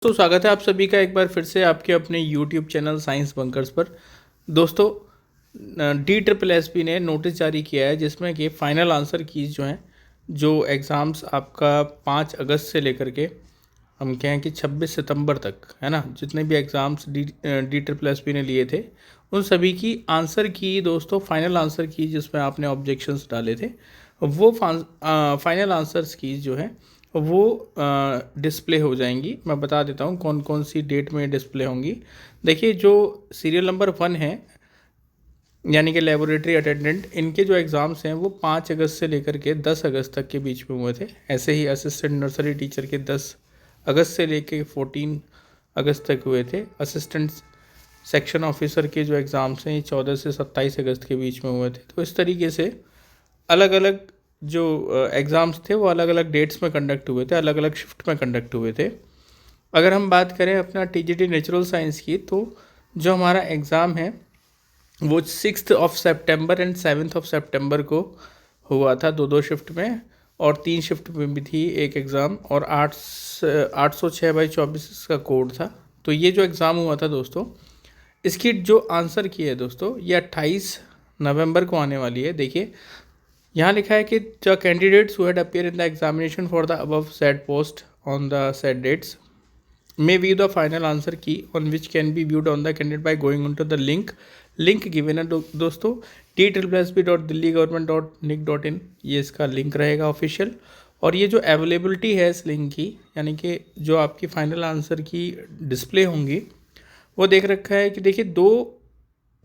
तो स्वागत है आप सभी का एक बार फिर से आपके अपने YouTube चैनल साइंस बंकर्स पर। दोस्तों, DSSS ने नोटिस जारी किया है जिसमें कि फ़ाइनल आंसर कीज़ जो हैं, जो एग्ज़ाम्स आपका 5 अगस्त से लेकर के हम कहें कि 26 सितंबर तक है ना, जितने भी एग्ज़ाम्स DSSS ने लिए थे उन सभी की आंसर की दोस्तों फ़ाइनल आंसर की जिसमें आपने ऑब्जेक्शंस डाले थे वो फाइनल आंसर्स की जो है वो डिस्प्ले हो जाएंगी। मैं बता देता हूँ कौन कौन सी डेट में डिस्प्ले होंगी। देखिए, जो सीरियल नंबर 1 है यानी कि लेबोरेटरी अटेंडेंट, इनके जो एग्ज़ाम्स हैं वो 5 अगस्त से लेकर के 10 अगस्त तक के बीच में हुए थे। ऐसे ही असिस्टेंट नर्सरी टीचर के 10 अगस्त से लेकर 14 अगस्त तक हुए थे। असिस्टेंट सेक्शन ऑफिसर के जो एग्ज़ाम्स हैं ये 14 से 27 अगस्त के बीच में हुए थे। तो इस तरीके से अलग अलग जो एग्ज़ाम्स थे वो अलग अलग डेट्स में कंडक्ट हुए थे, अलग अलग शिफ्ट में कंडक्ट हुए थे। अगर हम बात करें अपना TGT नेचुरल साइंस की, तो जो हमारा एग्ज़ाम है वो 6 सितंबर एंड 7 सितंबर को हुआ था, दो शिफ्ट में, और 3 शिफ्ट में भी थी एक एग्ज़ाम, और 806/24 का कोड था। तो ये जो एग्ज़ाम हुआ था दोस्तों, इसकी जो आंसर की है दोस्तों ये 28 नवंबर को आने वाली है। देखिए, यहाँ लिखा है कि the candidates who had appear in the examination for the above said post on the said dates may view the final answer key on which can be viewed on the candidate by going into the link given है दोस्तों DSSS.delhigovernment.nic.in, ये इसका link रहेगा official. और ये जो availability है इस लिंक की, यानी कि जो आपकी फाइनल आंसर की डिस्प्ले होंगी, वो देख रखा है कि देखिए 2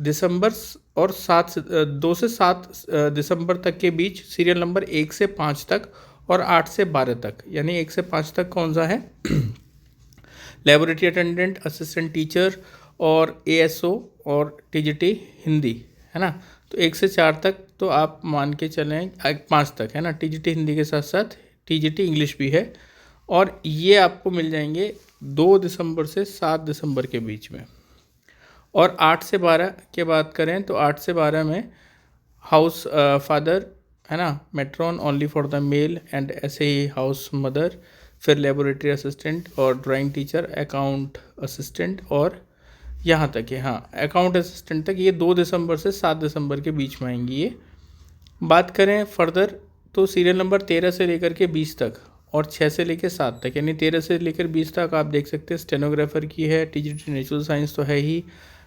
दिसंबर और 2 से 7 दिसंबर तक के बीच सीरियल नंबर 1 से 5 तक और 8 से 12 तक, यानी 1 से 5 तक कौन सा है लेबोरेटरी अटेंडेंट, असिस्टेंट टीचर और ASO और TGT हिंदी, है ना। तो 1 से 4 तक तो आप मान के चलें, 5 तक है ना, TGT हिंदी के साथ साथ TGT इंग्लिश भी है। और ये आपको मिल जाएंगे 2 दिसंबर से 7 दिसंबर के बीच में। और 8 से 12 की बात करें तो 8 से 12 में हाउस फादर, है ना, matron only for the male, and ऐसे ही हाउस मदर, फिर लेबोरेटरी असिस्टेंट और ड्राइंग टीचर, अकाउंट असिस्टेंट, और यहाँ तक है, हाँ, अकाउंट असिस्टेंट तक। ये 2 दिसंबर से 7 दिसंबर के बीच में आएंगी। ये बात करें फर्दर तो सीरियल नंबर 13 से लेकर के 20 तक और 6 से लेकर 7 तक, यानी 13 से लेकर 20 तक आप देख सकते हैं स्टेनोग्राफर की है, TGT नेचुरल साइंस तो है ही,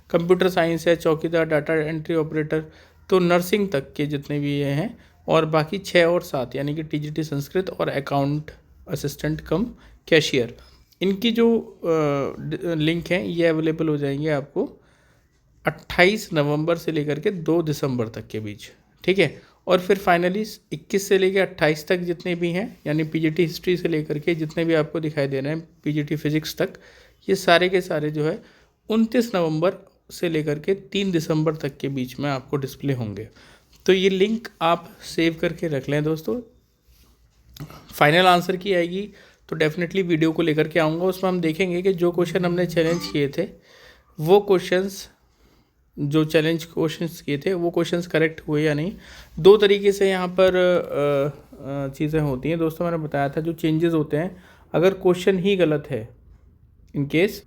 कंप्यूटर साइंस है, चौकीदार, डाटा एंट्री ऑपरेटर, तो नर्सिंग तक के जितने भी ये हैं, और बाकी 6 और 7 यानी कि TGT संस्कृत और अकाउंट असिस्टेंट कम कैशियर, इनकी जो लिंक हैं ये अवेलेबल हो जाएंगे आपको 28 नवंबर से लेकर के 2 दिसंबर तक के बीच, ठीक है। और फिर फाइनली 21 से लेकर 28 तक जितने भी हैं, यानी PGT हिस्ट्री से लेकर के जितने भी आपको दिखाई दे रहे हैं PGT फिजिक्स तक, ये सारे के सारे जो है 29 नवंबर से लेकर के 3 दिसंबर तक के बीच में आपको डिस्प्ले होंगे। तो ये लिंक आप सेव करके रख लें दोस्तों। फाइनल आंसर की आएगी तो डेफिनेटली वीडियो को लेकर के आऊँगा, उसमें हम देखेंगे कि जो क्वेश्चन हमने चैलेंज किए थे वो क्वेश्चंस वो क्वेश्चंस करेक्ट हुए या नहीं। 2 तरीके से यहाँ पर चीज़ें होती हैं दोस्तों। मैंने बताया था जो चेंजेस होते हैं, अगर क्वेश्चन ही गलत है इन केस,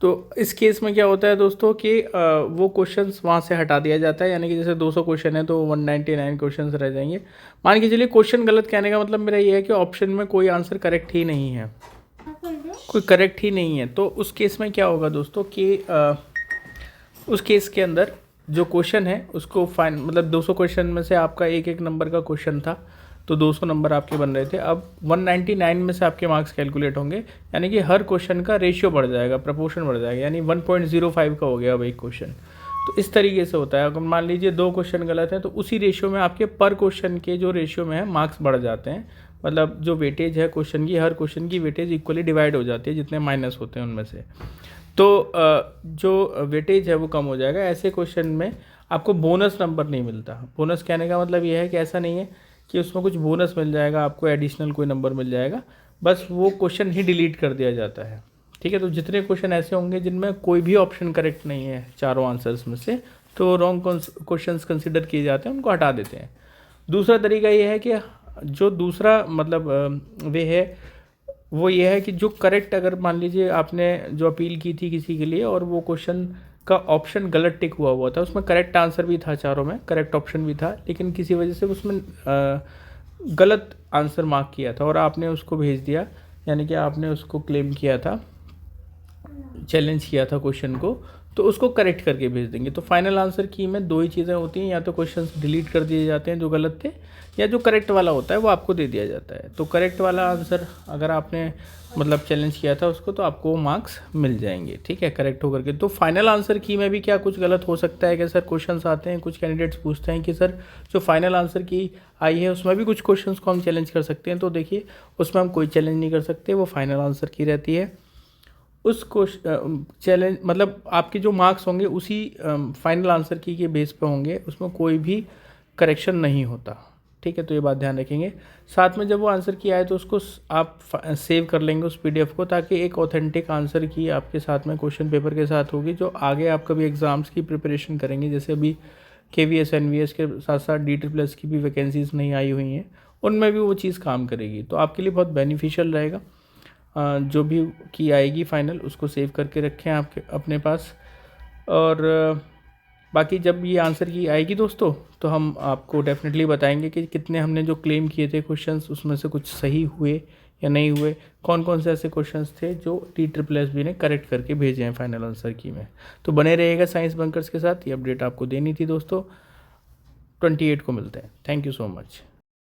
तो इस केस में क्या होता है दोस्तों कि वो क्वेश्चंस वहाँ से हटा दिया जाता है, यानी कि जैसे 200 क्वेश्चन है तो 199 क्वेश्चंस रह जाएंगे। मान के चलिए क्वेश्चन गलत, कहने का मतलब मेरा ये है कि ऑप्शन में कोई आंसर करेक्ट ही नहीं है, कोई करेक्ट ही नहीं है। तो उस केस में क्या होगा दोस्तों कि उस केस के अंदर जो क्वेश्चन है उसको मतलब 200 क्वेश्चन में से आपका एक नंबर का क्वेश्चन था तो 200 नंबर आपके बन रहे थे। अब 199 में से आपके मार्क्स कैलकुलेट होंगे, यानी कि हर क्वेश्चन का रेशियो बढ़ जाएगा, प्रपोर्शन बढ़ जाएगा, यानी 1.05 का हो गया अब एक क्वेश्चन। तो इस तरीके से होता है। अगर मान लीजिए 2 क्वेश्चन गलत हैं तो उसी रेशियो में आपके पर क्वेश्चन के जो रेशियो में है मार्क्स बढ़ जाते हैं, मतलब जो वेटेज है क्वेश्चन की, हर क्वेश्चन की वेटेज इक्वली डिवाइड हो जाती है, जितने माइनस होते हैं उनमें से। तो जो वेटेज है वो कम हो जाएगा। ऐसे क्वेश्चन में आपको बोनस नंबर नहीं मिलता। बोनस कहने का मतलब ये है कि ऐसा नहीं है कि उसमें कुछ बोनस मिल जाएगा, आपको एडिशनल कोई नंबर मिल जाएगा, बस वो क्वेश्चन ही डिलीट कर दिया जाता है, ठीक है। तो जितने क्वेश्चन ऐसे होंगे जिनमें कोई भी ऑप्शन करेक्ट नहीं है चारों आंसर्स में से, तो रॉन्ग क्वेश्चंस कंसिडर किए जाते हैं, उनको हटा देते हैं। दूसरा तरीका ये है कि जो दूसरा मतलब वे है वो ये है कि जो करेक्ट, अगर मान लीजिए आपने जो अपील की थी किसी के लिए और वो क्वेश्चन का ऑप्शन गलत टिक हुआ था, उसमें करेक्ट आंसर भी था, चारों में करेक्ट ऑप्शन भी था, लेकिन किसी वजह से उसमें गलत आंसर मार्क किया था और आपने उसको भेज दिया, यानी कि आपने उसको क्लेम किया था, चैलेंज किया था क्वेश्चन को, तो उसको करेक्ट करके भेज देंगे। तो फाइनल आंसर की में दो ही चीज़ें होती हैं, या तो क्वेश्चन डिलीट कर दिए जाते हैं जो गलत थे, या जो करेक्ट वाला होता है वो आपको दे दिया जाता है। तो करेक्ट वाला आंसर अगर आपने मतलब चैलेंज किया था उसको, तो आपको मार्क्स मिल जाएंगे, ठीक है, करेक्ट होकर के। तो फाइनल आंसर की में भी क्या कुछ गलत हो सकता है क्या सर? क्वेश्चंस आते हैं, कुछ कैंडिडेट्स पूछते हैं कि सर जो फाइनल आंसर की आई है उसमें भी कुछ क्वेश्चंस को हम चैलेंज कर सकते हैं। तो देखिए, उसमें हम कोई चैलेंज नहीं कर सकते, वो फाइनल आंसर की रहती है। उस चैलेंज मतलब आपके जो मार्क्स होंगे उसी फाइनल आंसर की के बेस पे होंगे, उसमें कोई भी करेक्शन नहीं होता, ठीक है। तो ये बात ध्यान रखेंगे। साथ में जब वो आंसर की आए तो उसको आप सेव कर लेंगे उस पीडीएफ को, ताकि एक ऑथेंटिक आंसर की आपके साथ में क्वेश्चन पेपर के साथ होगी, जो आगे आप कभी एग्ज़ाम्स की प्रिपरेशन करेंगे, जैसे अभी KVS NVS के साथ साथ DSS की भी वैकेंसीज़ नहीं आई हुई हैं, उनमें भी वो चीज़ काम करेगी। तो आपके लिए बहुत बेनिफिशियल रहेगा। जो भी की आएगी फाइनल, उसको सेव करके रखें आपके अपने पास। और बाकी जब ये आंसर की आएगी दोस्तों, तो हम आपको डेफिनेटली बताएंगे कि कितने हमने जो क्लेम किए थे क्वेश्चंस, उसमें से कुछ सही हुए या नहीं हुए, कौन कौन से ऐसे क्वेश्चंस थे जो TSSB ने करेक्ट करके भेजे हैं फाइनल आंसर की में। तो बने रहिएगा साइंस बंकर्स के साथ, ये अपडेट आपको देनी थी दोस्तों। 28 को मिलते हैं। Thank you so much.